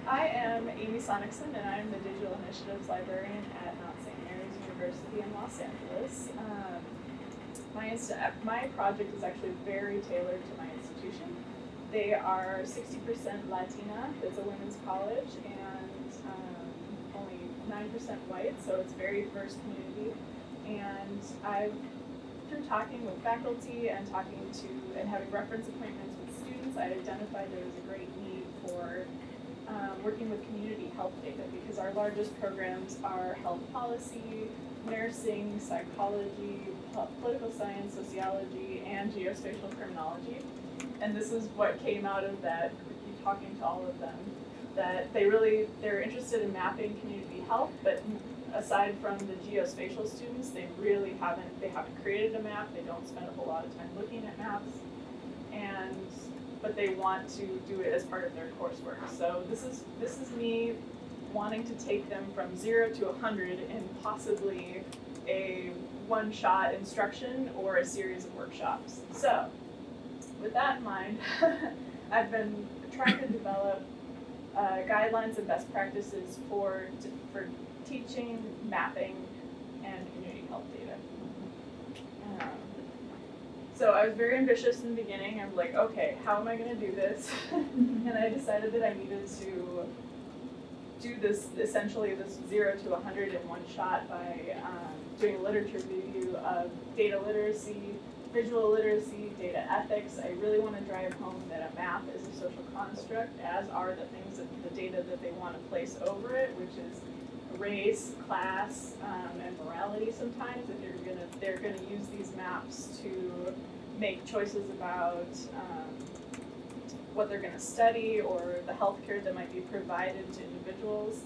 I am Amy Sonnichsen, and I'm the Digital Initiatives Librarian at Mount St. Mary's University in Los Angeles. My project is actually very tailored to my institution. They are 60% Latina, it's a women's college, and only 9% white, so it's very diverse community. And through talking with faculty and having reference appointments with students, I identified there was a great need for working with community health data, because our largest programs are health policy, nursing, psychology, political science, sociology, and geospatial criminology. And this is what came out of that, talking to all of them, that they're interested in mapping community health, but aside from the geospatial students, they haven't created a map, they don't spend a whole lot of time looking at maps, but they want to do it as part of their coursework. So this is me wanting to take them from 0 to 100 in possibly a one-shot instruction or a series of workshops. So with that in mind, I've been trying to develop guidelines and best practices for teaching, mapping, and community health data. So I was very ambitious in the beginning. I was like, okay, how am I going to do this? And I decided that I needed to do this, essentially this 0 to 100 in one shot by doing a literature review of data literacy, visual literacy, data ethics. I really want to drive home that a map is a social construct, as are the data that they want to place over it, which is race, class, and morality sometimes. If they're gonna use these maps to make choices about what they're gonna study or the healthcare that might be provided to individuals.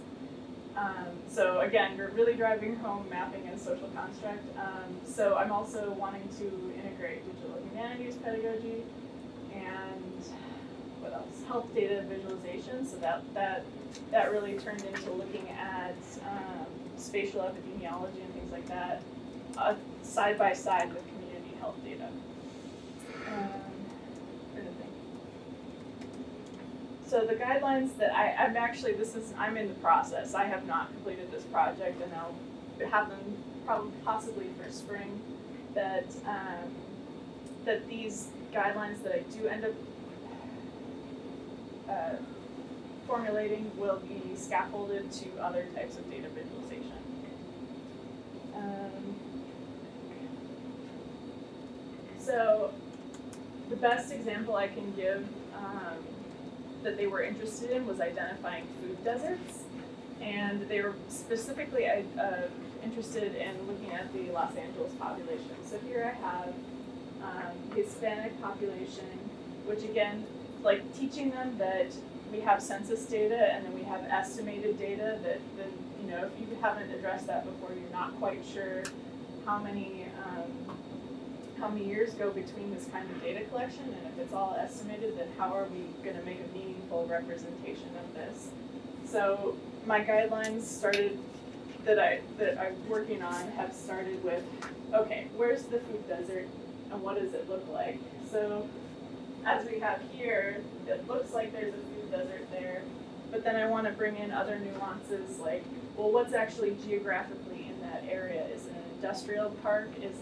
So again, you're really driving home mapping as social construct. So I'm also wanting to integrate digital humanities pedagogy and what else? Health data visualization. So that really turned into looking at spatial epidemiology and things like that side by side with community health data. So the guidelines that I'm in the process. I have not completed this project, and I'll have them possibly for spring. That these guidelines that I do end up formulating will be scaffolded to other types of data visualization. So the best example I can give that they were interested in was identifying food deserts, and they were specifically interested in looking at the Los Angeles population. So here I have Hispanic population, which again, like teaching them that we have census data and then we have estimated data that if you haven't addressed that before, you're not quite sure how many years go between this kind of data collection, and if it's all estimated, then how are we going to make a meaningful representation of this? So my guidelines that I'm working on have started with, okay, where's the food desert and what does it look like? So as we have here, it looks like there's a food desert there, but then I want to bring in other nuances like, well, what's actually geographically in that area? Is it an industrial park? Is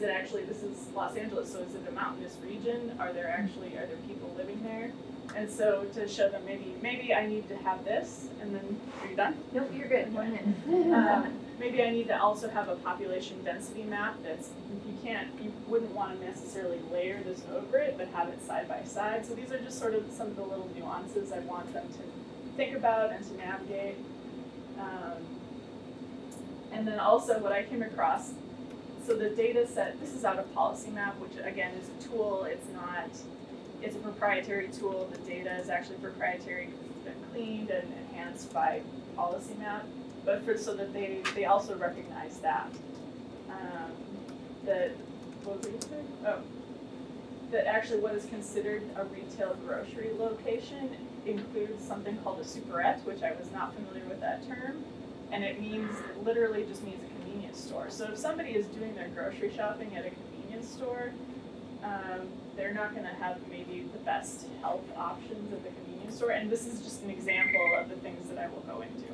it actually, this is Los Angeles, so is it a mountainous region? Are there people living there? And so to show them maybe I need to have this, and then, are you done? Nope, you're good. 1 minute. Maybe I need to also have a population density map you wouldn't want to necessarily layer this over it, but have it side by side. So these are just sort of some of the little nuances I want them to think about and to navigate. And then also what I came across, so the data set, this is out of Policy Map, which again is a tool, it's a proprietary tool. The data is actually proprietary because it's been cleaned and enhanced by Policy Map, but so that they also recognize that. That actually what is considered a retail grocery location includes something called a superette, which I was not familiar with that term, and it literally just means a convenience store. So if somebody is doing their grocery shopping at a convenience store, they're not gonna have maybe the best health options at the convenience store, and this is just an example of the things that I will go into.